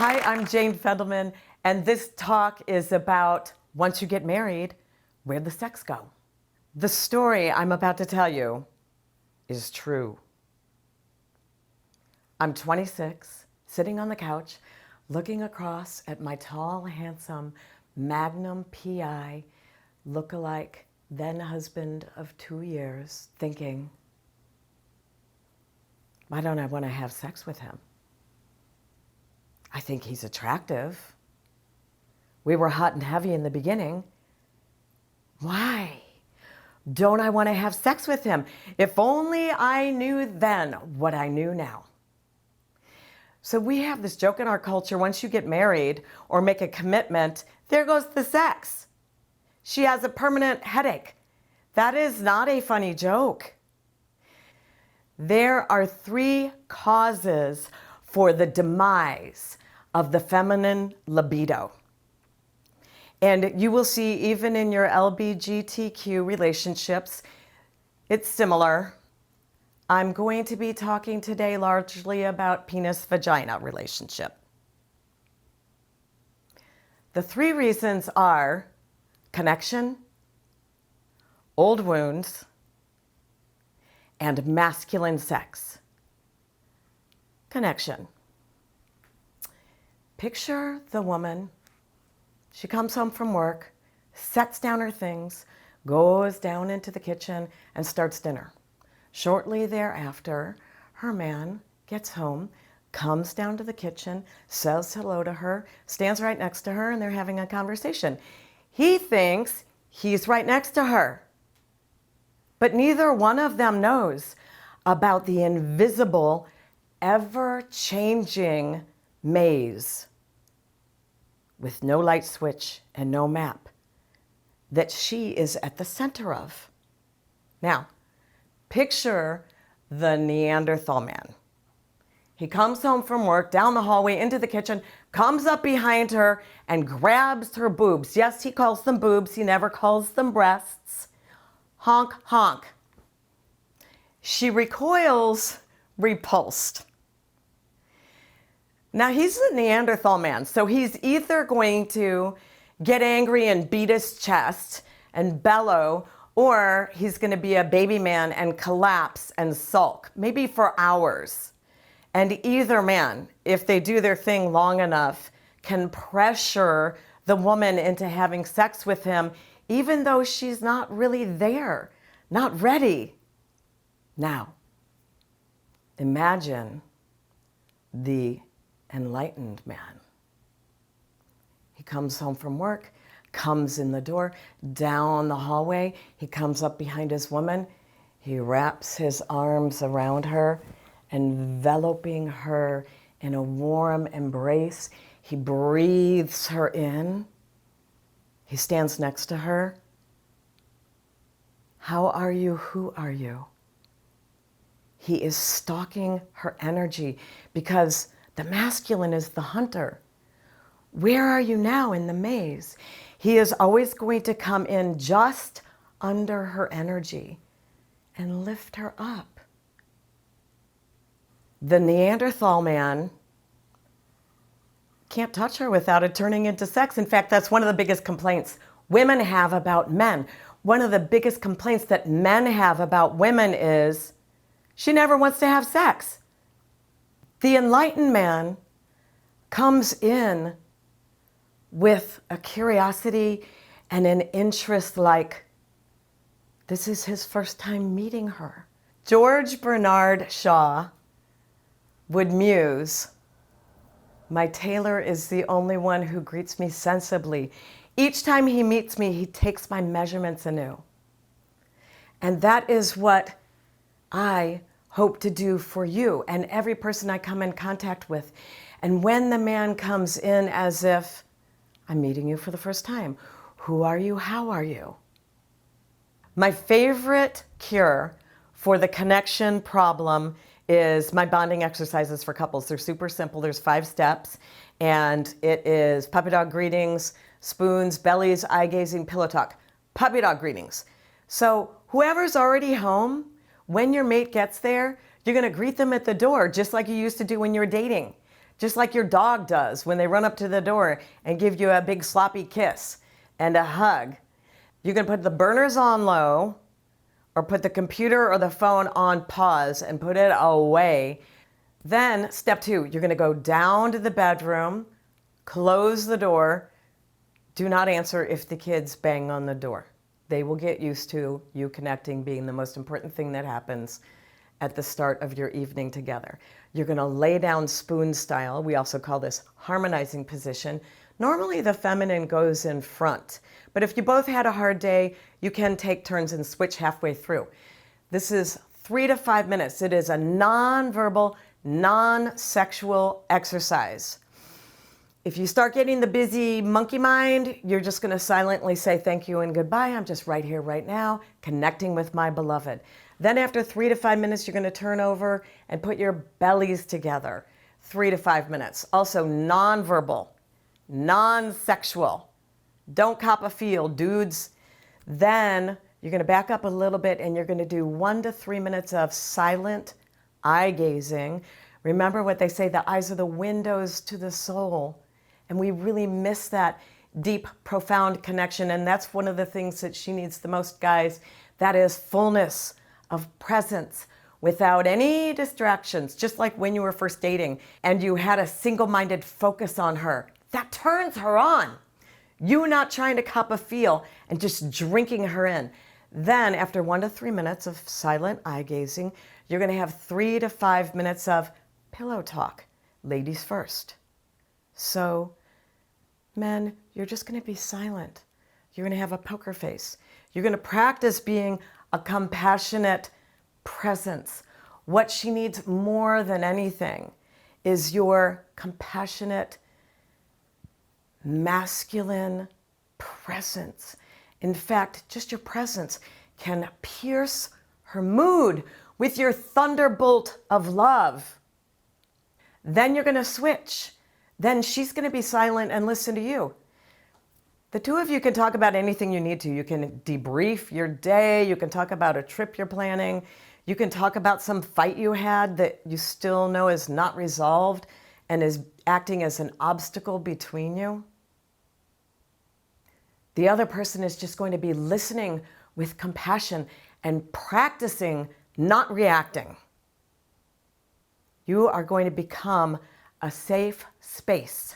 Hi, I'm Jane Fendelman, and this talk is about once you get married, where'd the sex go? The story I'm about to tell you is true. I'm 26, sitting on the couch, looking across at my tall, handsome Magnum PI look-alike then husband of 2 years, thinking, why don't I want to have sex with him? I think he's attractive. We were hot and heavy in the beginning. Why don't I want to have sex with him? If only I knew then what I knew now. So we have this joke in our culture, once you get married or make a commitment, there goes the sex. She has a permanent headache. That is not a funny joke. There are 3 causes for the demise of the feminine libido. And you will see even in your LGBTQ relationships, it's similar. I'm going to be talking today largely about penis-vagina relationship. The 3 reasons are connection, old wounds, and masculine sex. Connection. Picture the woman. She comes home from work, sets down her things, goes down into the kitchen, and starts dinner. Shortly thereafter, her man gets home, comes down to the kitchen, says hello to her, stands right next to her, and they're having a conversation. He thinks he's right next to her. But neither one of them knows about the invisible, ever-changing maze with no light switch and no map that she is at the center of. Now, picture the Neanderthal man. He comes home from work, down the hallway, into the kitchen, comes up behind her and grabs her boobs. Yes, he calls them boobs. He never calls them breasts. Honk, honk. She recoils, repulsed. Now, he's a Neanderthal man, so he's either going to get angry and beat his chest and bellow, or he's going to be a baby man and collapse and sulk, maybe for hours. And either man, if they do their thing long enough, can pressure the woman into having sex with him, even though she's not really there, not ready. Now, imagine the enlightened man. He comes home from work, comes in the door, down the hallway. He comes up behind his woman. He wraps his arms around her, enveloping her in a warm embrace. He breathes her in. He stands next to her. How are you? Who are you? He is stalking her energy because the masculine is the hunter. Where are you now in the maze? He is always going to come in just under her energy and lift her up. The Neanderthal man can't touch her without it turning into sex. In fact, that's one of the biggest complaints women have about men. One of the biggest complaints that men have about women is she never wants to have sex. The enlightened man comes in with a curiosity and an interest like this is his first time meeting her. George Bernard Shaw would muse, my tailor is the only one who greets me sensibly. Each time he meets me, he takes my measurements anew. And that is what I hope to do for you and every person I come in contact with. And when the man comes in as if, I'm meeting you for the first time. Who are you? How are you? My favorite cure for the connection problem is my bonding exercises for couples. They're super simple. There's 5 steps. And it is puppy dog greetings, spoons, bellies, eye gazing, pillow talk. Puppy dog greetings. So whoever's already home, when your mate gets there, you're going to greet them at the door just like you used to do when you were dating. just like your dog does when they run up to the door and give you a big sloppy kiss and a hug. You can put the burners on low or put the computer or the phone on pause and put it away. Then step 2, you're gonna go down to the bedroom, close the door. Do not answer if the kids bang on the door. They will get used to you connecting being the most important thing that happens at the start of your evening together. You're gonna lay down spoon style. We also call this harmonizing position. Normally the feminine goes in front, but if you both had a hard day, you can take turns and switch halfway through. This is 3 to 5 minutes. It is a non-verbal, non-sexual exercise. If you start getting the busy monkey mind, you're just gonna silently say thank you and goodbye. I'm just right here, right now, connecting with my beloved. Then after 3 to 5 minutes, you're gonna turn over and put your bellies together. 3 to 5 minutes. Also non-verbal, non-sexual. Don't cop a feel, dudes. Then you're gonna back up a little bit and you're gonna do 1 to 3 minutes of silent eye gazing. Remember what they say, the eyes are the windows to the soul. And we really miss that deep, profound connection. And that's one of the things that she needs the most, guys. That is fullness of presence without any distractions, just like when you were first dating and you had a single-minded focus on her. That turns her on. You not trying to cop a feel and just drinking her in. Then after 1 to 3 minutes of silent eye gazing, you're gonna have 3 to 5 minutes of pillow talk, ladies first. So men, you're just gonna be silent. You're gonna have a poker face. You're gonna practice being a compassionate presence. What she needs more than anything is your compassionate, masculine presence. In fact, just your presence can pierce her mood with your thunderbolt of love. Then you're gonna switch. Then she's gonna be silent and listen to you. The two of you can talk about anything you need to. You can debrief your day. You can talk about a trip you're planning. You can talk about some fight you had that you still know is not resolved and is acting as an obstacle between you. The other person is just going to be listening with compassion and practicing not reacting. You are going to become a safe space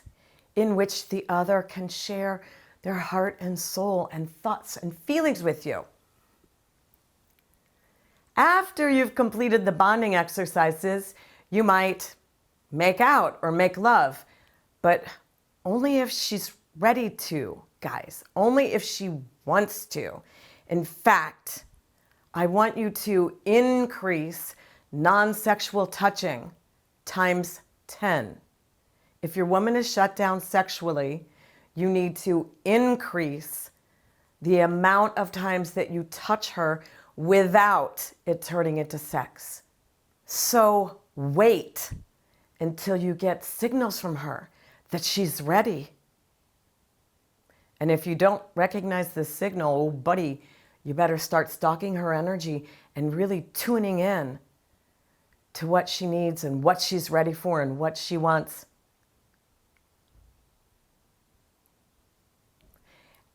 in which the other can share their heart and soul and thoughts and feelings with you. After you've completed the bonding exercises, you might make out or make love, but only if she's ready to, guys. Only if she wants to. In fact, I want you to increase non-sexual touching times 10. If your woman is shut down sexually, you need to increase the amount of times that you touch her without it turning into sex. So wait until you get signals from her that she's ready. And if you don't recognize the signal, oh buddy, you better start stalking her energy and really tuning in to what she needs and what she's ready for and what she wants.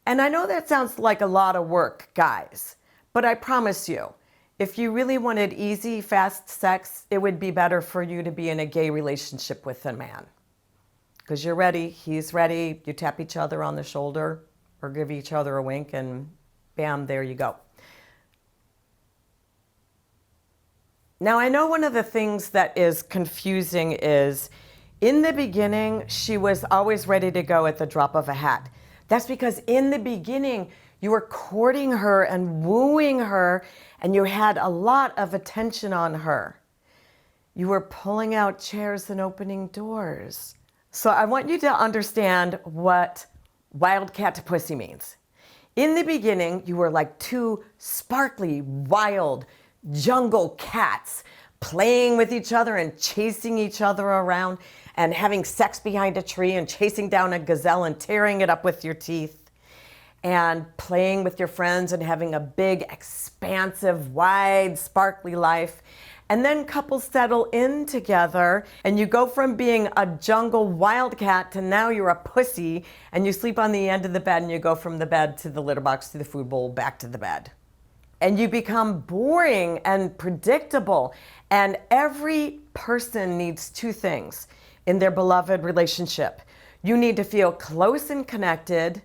And I know that sounds like a lot of work, guys, but I promise you, if you really wanted easy, fast sex, it would be better for you to be in a gay relationship with a man. Because you're ready, he's ready, you tap each other on the shoulder or give each other a wink and bam, there you go. Now, I know one of the things that is confusing is in the beginning, she was always ready to go at the drop of a hat. That's because in the beginning, you were courting her and wooing her, and you had a lot of attention on her. You were pulling out chairs and opening doors. So I want you to understand what wildcat pussy means. In the beginning, you were like two sparkly, wild jungle cats playing with each other and chasing each other around and having sex behind a tree and chasing down a gazelle and tearing it up with your teeth. and playing with your friends and having a big, expansive, wide, sparkly life. And then couples settle in together and you go from being a jungle wildcat to now you're a pussy and you sleep on the end of the bed and you go from the bed to the litter box to the food bowl back to the bed. And you become boring and predictable. And every person needs two things in their beloved relationship. You need to feel close and connected,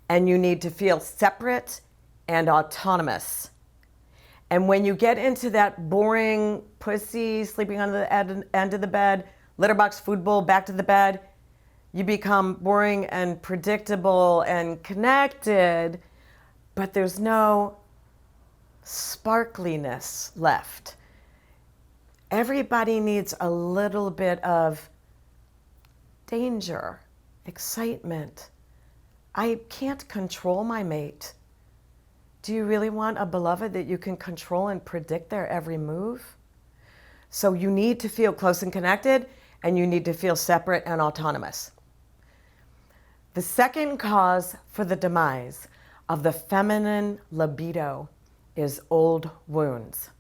and you need to feel separate and autonomous. And when you get into that boring pussy, sleeping on the end of the bed, litter box, food bowl, back to the bed, you become boring and predictable and connected, but there's no sparkliness left. Everybody needs a little bit of danger, excitement. I can't control my mate. Do you really want a beloved that you can control and predict their every move? So you need to feel close and connected, and you need to feel separate and autonomous. The second cause for the demise of the feminine libido is old wounds.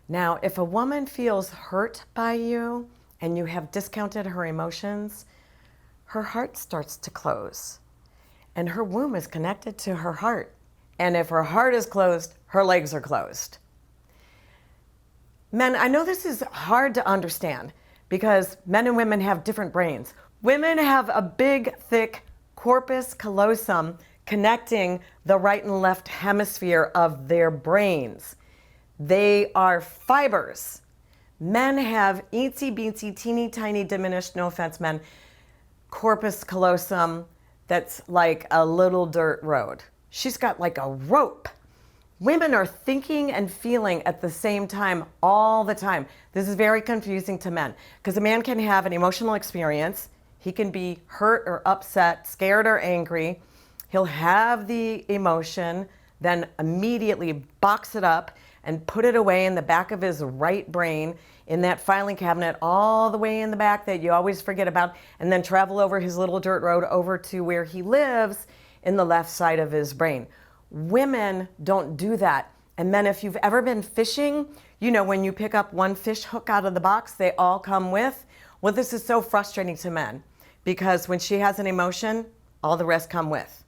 Now, if a woman feels hurt by you and you have discounted her emotions, her heart starts to close, and her womb is connected to her heart. And if her heart is closed, her legs are closed. Men, I know this is hard to understand because men and women have different brains. Women have a big, thick corpus callosum connecting the right and left hemisphere of their brains. They are fibers. Men have itsy beatsy, teeny tiny, diminished, no offense men, corpus callosum that's like a little dirt road. She's got like a rope. Women are thinking and feeling at the same time all the time. This is very confusing to men because a man can have an emotional experience. He can be hurt or upset, scared or angry. He'll have the emotion, then immediately box it up and put it away in the back of his right brain in that filing cabinet all the way in the back that you always forget about, and then travel over his little dirt road over to where he lives in the left side of his brain. Women don't do that. And men, if you've ever been fishing, you know when you pick up one fish hook out of the box, they all come with. Well, this is so frustrating to men because when she has an emotion, all the rest come with.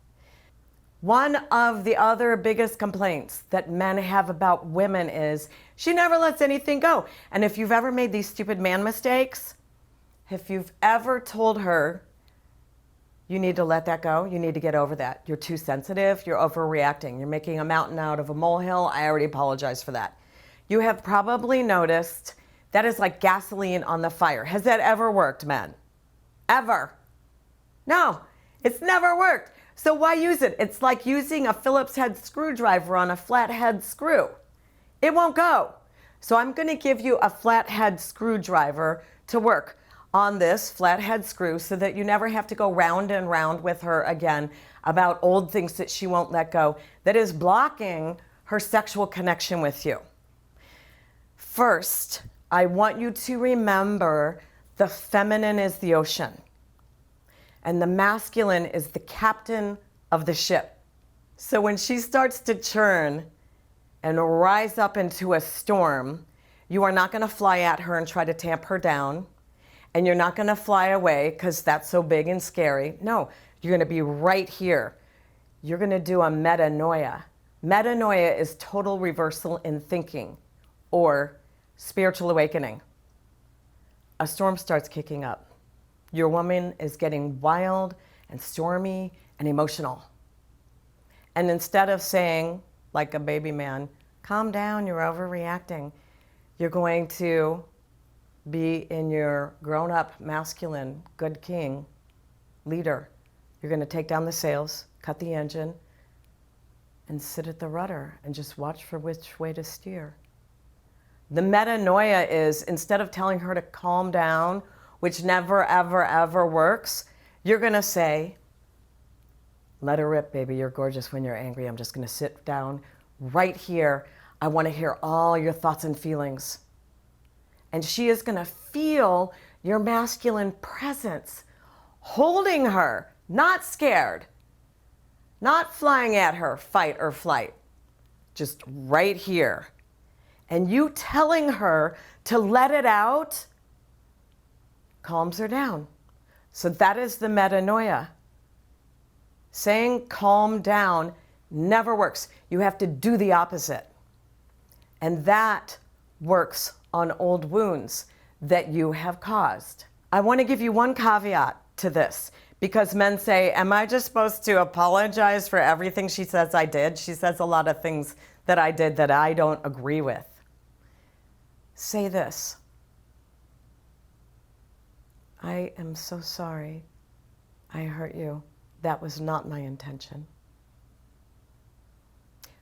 One of the other biggest complaints that men have about women is she never lets anything go. And if you've ever made these stupid man mistakes, if you've ever told her you need to let that go, you need to get over that. You're too sensitive, you're overreacting, you're making a mountain out of a molehill, I already apologize for that. You have probably noticed that is like gasoline on the fire. Has that ever worked, men? Ever? No, it's never worked. So why use it? It's like using a Phillips head screwdriver on a flathead screw. It won't go. So I'm going to give you a flathead screwdriver to work on this flathead screw so that you never have to go round and round with her again about old things that she won't let go that is blocking her sexual connection with you. First, I want you to remember the feminine is the ocean. And the masculine is the captain of the ship. So when she starts to churn and rise up into a storm, you are not going to fly at her and try to tamp her down. And you're not going to fly away because that's so big and scary. No, you're going to be right here. You're going to do a metanoia. Metanoia is total reversal in thinking or spiritual awakening. A storm starts kicking up. Your woman is getting wild and stormy and emotional. And instead of saying, like a baby man, calm down, you're overreacting, you're going to be in your grown-up, masculine, good king, leader. You're going to take down the sails, cut the engine, and sit at the rudder and just watch for which way to steer. The metanoia is, instead of telling her to calm down, which never, ever, ever works, you're going to say, let her rip, baby. You're gorgeous when you're angry. I'm just going to sit down right here. I want to hear all your thoughts and feelings. And she is going to feel your masculine presence holding her, not scared, Not flying at her, fight or flight, just right here. And you telling her to let it out calms her down. So that is the metanoia. Saying calm down never works. You have to do the opposite. And that works on old wounds that you have caused. I want to give you one caveat to this, because men say, am I just supposed to apologize for everything she says I did? She says a lot of things that I did that I don't agree with. Say this: I am so sorry I hurt you. That was not my intention.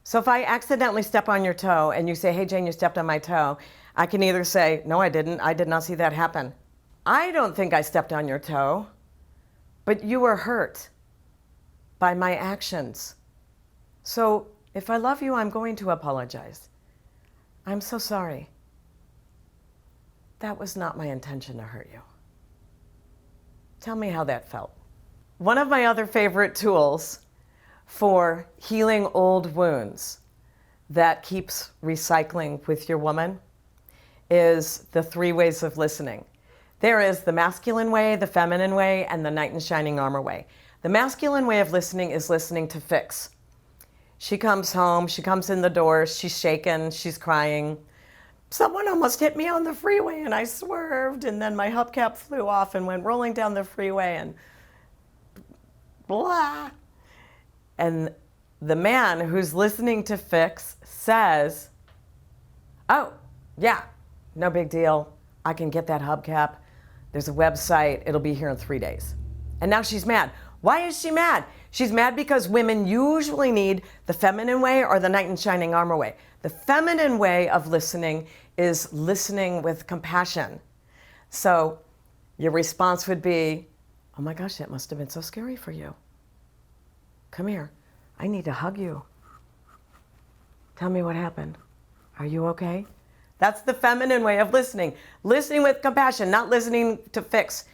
So if I accidentally step on your toe and you say, hey Jane, you stepped on my toe, I can either say, no, I didn't. I did not see that happen. I don't think I stepped on your toe, but you were hurt by my actions. So if I love you, I'm going to apologize. I'm so sorry. That was not my intention to hurt you. Tell me how that felt. One of my other favorite tools for healing old wounds that keeps recycling with your woman is the 3 ways of listening. There is the masculine way, the feminine way, and the knight in shining armor way. The masculine way of listening is listening to fix. She comes home, she comes in the door, she's shaken, she's crying. Someone almost hit me on the freeway and I swerved, and then my hubcap flew off and went rolling down the freeway and blah. And the man who's listening to fix says, oh, yeah, no big deal. I can get that hubcap. There's a website. It'll be here in 3 days. And now she's mad. Why is she mad? She's mad because women usually need the feminine way or the knight in shining armor way. The feminine way of listening is listening with compassion. So your response would be, oh my gosh, that must have been so scary for you. Come here. I need to hug you. Tell me what happened. Are you okay? That's the feminine way of listening. Listening with compassion, not listening to fix.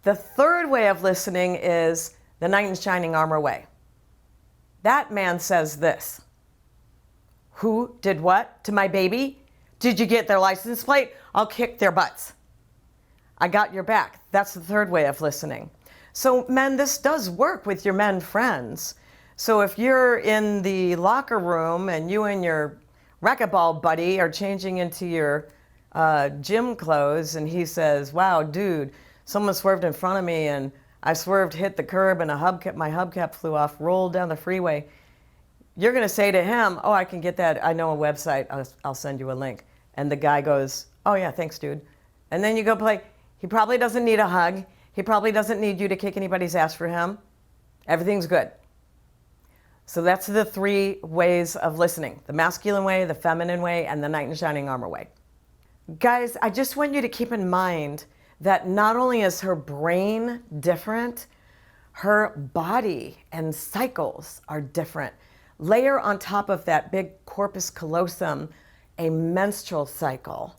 The 3rd way of listening is the knight in shining armor way. That man says this: who did what to my baby? Did you get their license plate? I'll kick their butts. I got your back. That's the 3rd way of listening. So men, this does work with your men friends. So if you're in the locker room and you and your racquetball buddy are changing into your gym clothes, and he says, wow, dude, someone swerved in front of me and I swerved, hit the curb, and my hubcap flew off, rolled down the freeway. You're going to say to him, oh, I can get that. I know a website. I'll send you a link. And the guy goes, oh, yeah, thanks, dude. And then you go play. He probably doesn't need a hug. He probably doesn't need you to kick anybody's ass for him. Everything's good. So that's the 3 ways of listening: the masculine way, the feminine way, and the knight in shining armor way. Guys, I just want you to keep in mind that not only is her brain different, her body and cycles are different. Layer on top of that big corpus callosum a menstrual cycle.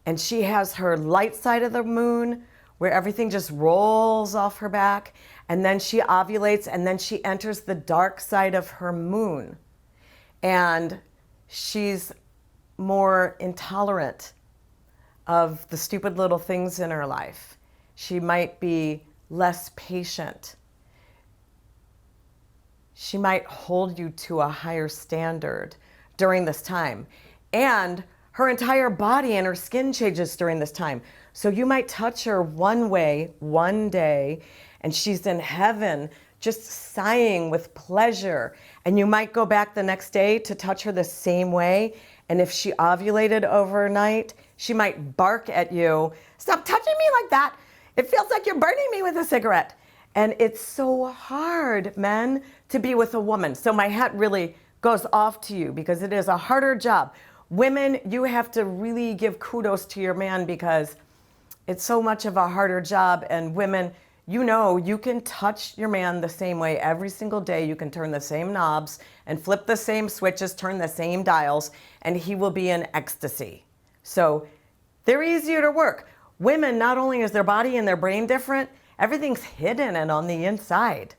And she has her light side of the moon, where everything just rolls off her back, and then she ovulates, and then she enters the dark side of her moon. And she's more intolerant of the stupid little things in her life. She might be less patient. She might hold you to a higher standard during this time. And her entire body and her skin changes during this time. So you might touch her one way one day, and she's in heaven just sighing with pleasure. And you might go back the next day to touch her the same way. And if she ovulated overnight, she might bark at you, stop touching me like that. It feels like you're burning me with a cigarette. And it's so hard, men, to be with a woman. So my hat really goes off to you, because it is a harder job. Women, you have to really give kudos to your man, because it's so much of a harder job. And women, you know, you can touch your man the same way every single day. You can turn the same knobs and flip the same switches, turn the same dials, and he will be in ecstasy. So they're easier to work. Women, not only is their body and their brain different, everything's hidden and on the inside.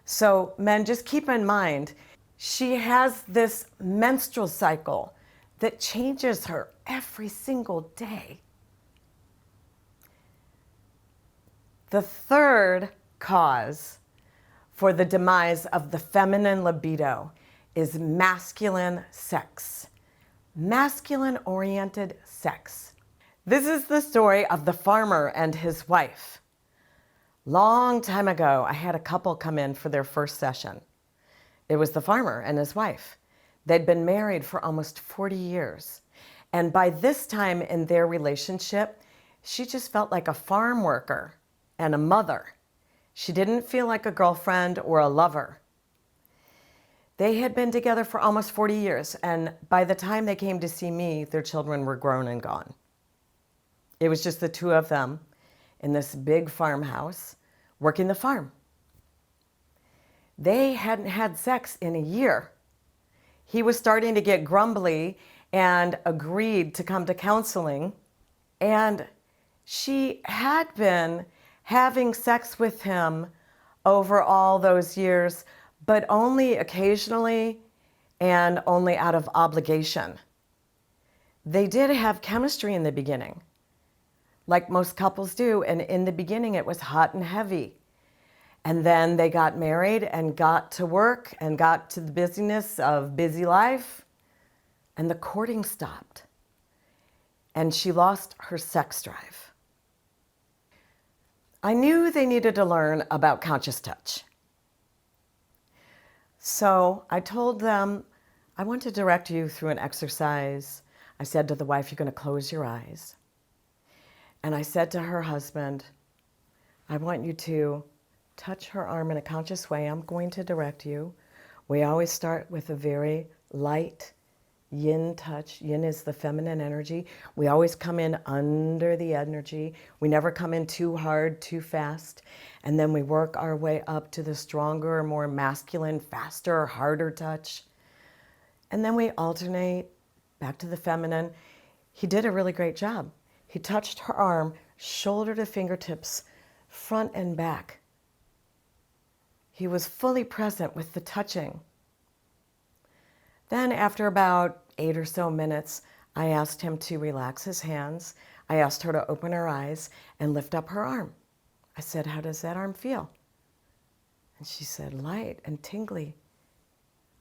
So men, just keep in mind, she has this menstrual cycle that changes her every single day. The third cause for the demise of the feminine libido is masculine sex. Masculine-oriented sex. This is the story of the farmer and his wife. Long time ago, I had a couple come in for their first session. It was the farmer and his wife. They'd been married for almost 40 years. And by this time in their relationship, she just felt like a farm worker and a mother. She didn't feel like a girlfriend or a lover. They had been together for almost 40 years, and by the time they came to see me, their children were grown and gone. It was just the two of them in this big farmhouse working the farm. They hadn't had sex in a year. He was starting to get grumbly and agreed to come to counseling, and she had been having sex with him over all those years, but only occasionally and only out of obligation. They did have chemistry in the beginning, like most couples do, and in the beginning it was hot and heavy. And then they got married and got to work and got to the busyness of busy life, and the courting stopped. And she lost her sex drive. I knew they needed to learn about conscious touch. So I told them, I want to direct you through an exercise. I said to the wife, you're going to close your eyes. And I said to her husband, I want you to touch her arm in a conscious way. I'm going to direct you. We always start with a very light yin touch. Yin is the feminine energy. We always come in under the energy. We never come in too hard, too fast. And then we work our way up to the stronger, more masculine, faster, harder touch. And then we alternate back to the feminine. He did a really great job. He touched her arm, shoulder to fingertips, front and back. He was fully present with the touching. Then after about 8 or so minutes, I asked him to relax his hands. I asked her to open her eyes and lift up her arm. I said, how does that arm feel? And she said, light and tingly.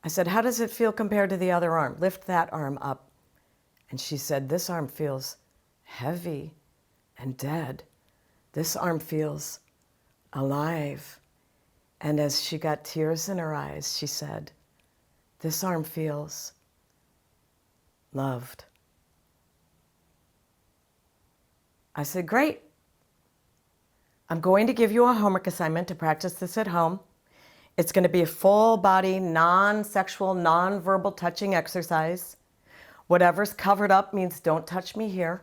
I said, how does it feel compared to the other arm? Lift that arm up. And she said, this arm feels heavy and dead. This arm feels alive. And as she got tears in her eyes, she said, this arm feels loved. I said, great. I'm going to give you a homework assignment to practice this at home. It's going to be a full body, non-sexual, non-verbal touching exercise. Whatever's covered up means don't touch me here.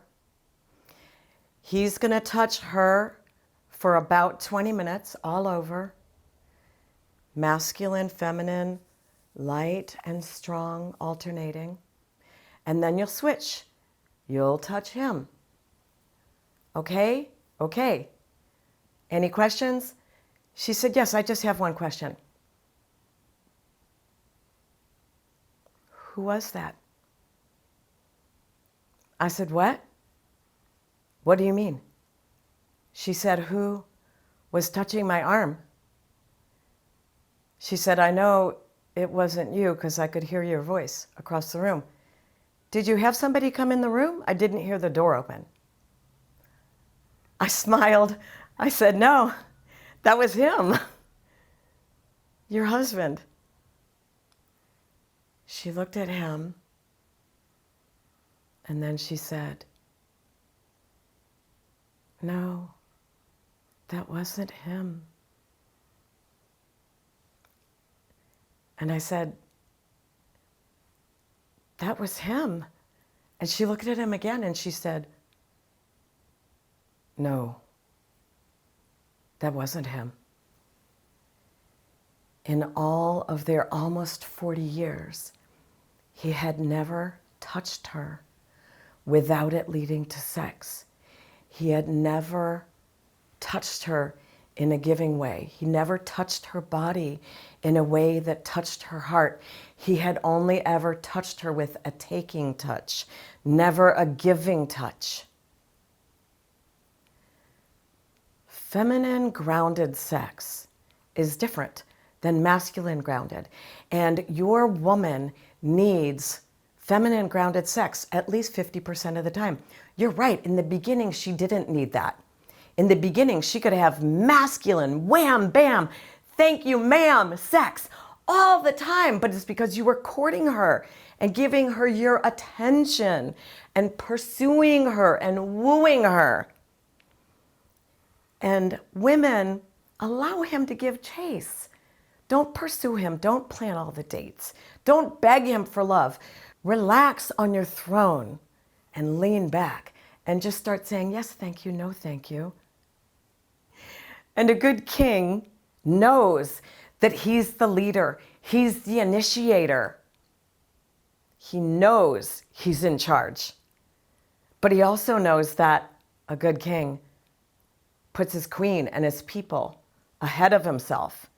He's going to touch her for about 20 minutes all over. Masculine, feminine, light and strong, alternating. And then you'll switch. You'll touch him. Okay? Okay. Any questions? She said, yes, I just have one question. Who was that? I said, what? What do you mean? She said, who was touching my arm? She said, I know it wasn't you because I could hear your voice across the room. Did you have somebody come in the room? I didn't hear the door open. I smiled. I said, no, that was him, your husband. She looked at him, and then she said, no, that wasn't him. And I said, that was him. And she looked at him again and she said, no, that wasn't him. In all of their almost 40 years, he had never touched her without it leading to sex. He had never touched her in a giving way. He never touched her body in a way that touched her heart. He had only ever touched her with a taking touch, never a giving touch. Feminine grounded sex is different than masculine grounded. And your woman needs feminine grounded sex at least 50% of the time. You're right, in the beginning, she didn't need that. In the beginning, she could have masculine, wham, bam, thank you, ma'am, sex all the time. But it's because you were courting her and giving her your attention and pursuing her and wooing her. And women, allow him to give chase. Don't pursue him. Don't plan all the dates. Don't beg him for love. Relax on your throne and lean back and just start saying, yes, thank you, no, thank you. And a good king knows that he's the leader. He's the initiator. He knows he's in charge. But he also knows that a good king puts his queen and his people ahead of himself.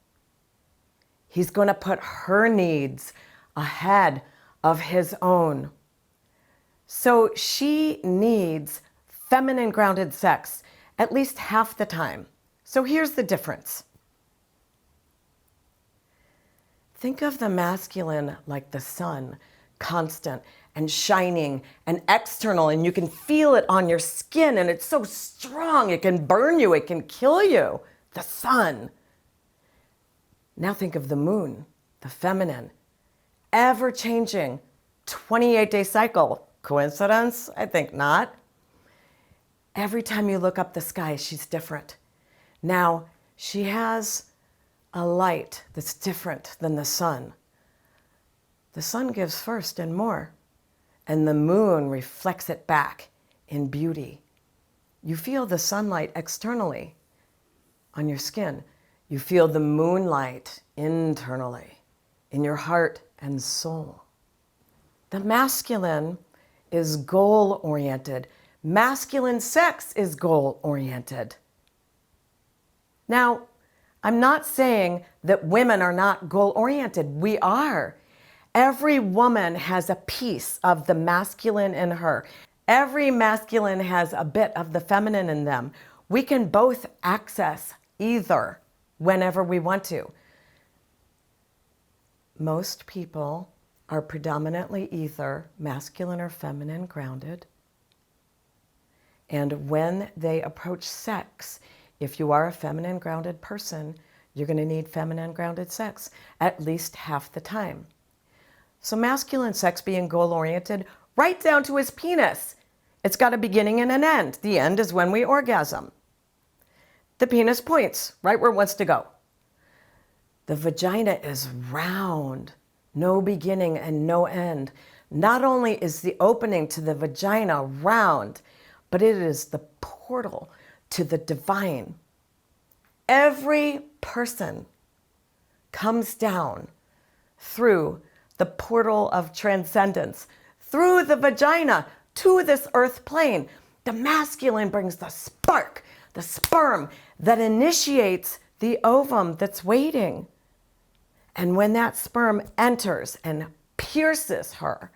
He's going to put her needs ahead of his own. So she needs feminine grounded sex at least half the time. So here's the difference. Think of the masculine like the sun, constant and shining and external, and you can feel it on your skin, and it's so strong, it can burn you, it can kill you. The sun. Now think of the moon, the feminine, ever-changing, 28-day cycle. Coincidence? I think not. Every time you look up the sky, she's different. Now, she has a light that's different than the sun. The sun gives first and more, and the moon reflects it back in beauty. You feel the sunlight externally on your skin. You feel the moonlight internally in your heart and soul. The masculine is goal-oriented. Masculine sex is goal-oriented. Now, I'm not saying that women are not goal-oriented. We are. Every woman has a piece of the masculine in her. Every masculine has a bit of the feminine in them. We can both access either whenever we want to. Most people are predominantly either masculine or feminine grounded. And when they approach sex, if you are a feminine grounded person, you're going to need feminine grounded sex at least half the time. So masculine sex being goal-oriented, right down to his penis. It's got a beginning and an end. The end is when we orgasm. The penis points right where it wants to go. The vagina is round, no beginning and no end. Not only is the opening to the vagina round, but it is the portal to the divine. Every person comes down through the portal of transcendence, through the vagina to this earth plane. The masculine brings the spark, the sperm that initiates the ovum that's waiting. And when that sperm enters and pierces her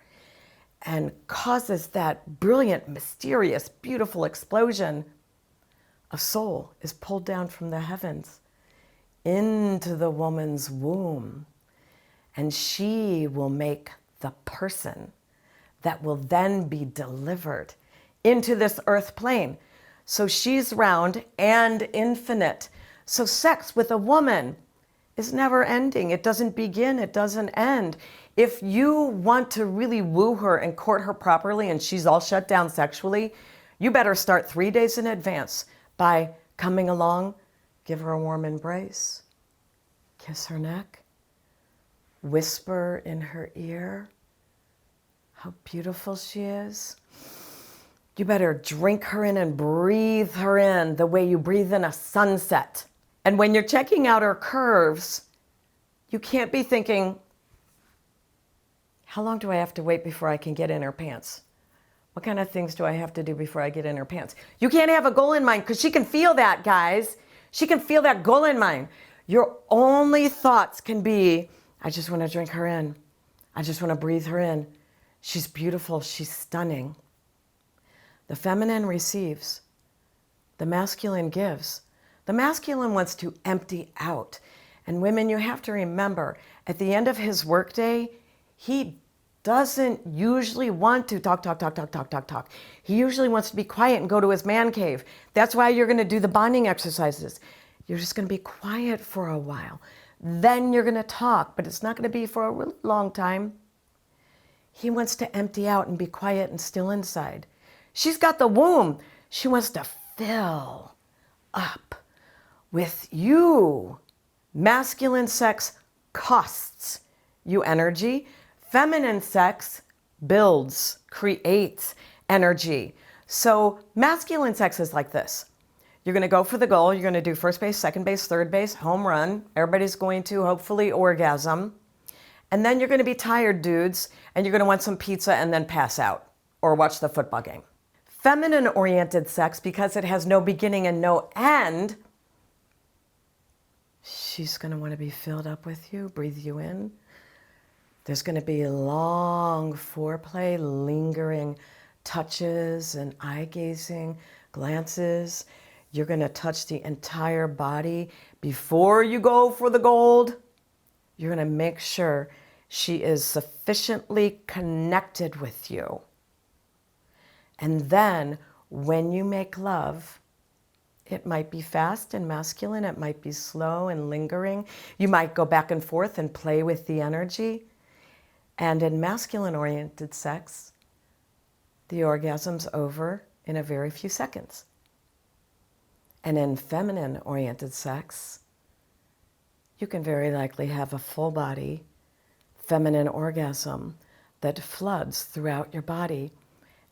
and causes that brilliant, mysterious, beautiful explosion, a soul is pulled down from the heavens into the woman's womb. And she will make the person that will then be delivered into this earth plane. So she's round and infinite. So sex with a woman is never ending. It doesn't begin, it doesn't end. If you want to really woo her and court her properly and she's all shut down sexually, you better start 3 days in advance by coming along, give her a warm embrace, kiss her neck, whisper in her ear how beautiful she is. You better drink her in and breathe her in the way you breathe in a sunset. And when you're checking out her curves, you can't be thinking, how long do I have to wait before I can get in her pants? What kind of things do I have to do before I get in her pants? You can't have a goal in mind because she can feel that, guys. She can feel that goal in mind. Your only thoughts can be, I just want to drink her in. I just want to breathe her in. She's beautiful. She's stunning. The feminine receives. The masculine gives. The masculine wants to empty out. And women, you have to remember, at the end of his workday, he doesn't usually want to talk. He usually wants to be quiet and go to his man cave. That's why you're going to do the bonding exercises. You're just going to be quiet for a while. Then you're going to talk, but it's not going to be for a really long time. He wants to empty out and be quiet and still inside. She's got the womb. She wants to fill up with you. Masculine sex costs you energy. Feminine sex builds, creates energy. So masculine sex is like this. You're going to go for the goal. You're going to do first base, second base, third base, home run. Everybody's going to hopefully orgasm. And then you're going to be tired, dudes, and you're going to want some pizza and then pass out or watch the football game. Feminine-oriented sex, because it has no beginning and no end, she's going to want to be filled up with you, breathe you in. There's going to be long foreplay, lingering touches and eye-gazing glances. You're going to touch the entire body before you go for the gold. You're going to make sure she is sufficiently connected with you. And then when you make love, it might be fast and masculine. It might be slow and lingering. You might go back and forth and play with the energy. And in masculine-oriented sex, the orgasm's over in a very few seconds. And in feminine-oriented sex, you can very likely have a full-body feminine orgasm that floods throughout your body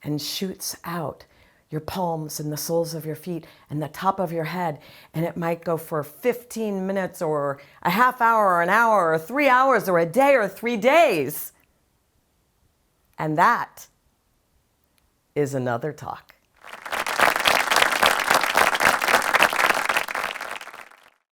and shoots out your palms and the soles of your feet and the top of your head. And it might go for 15 minutes or a half hour or an hour or 3 hours or a day or 3 days. And that is another talk.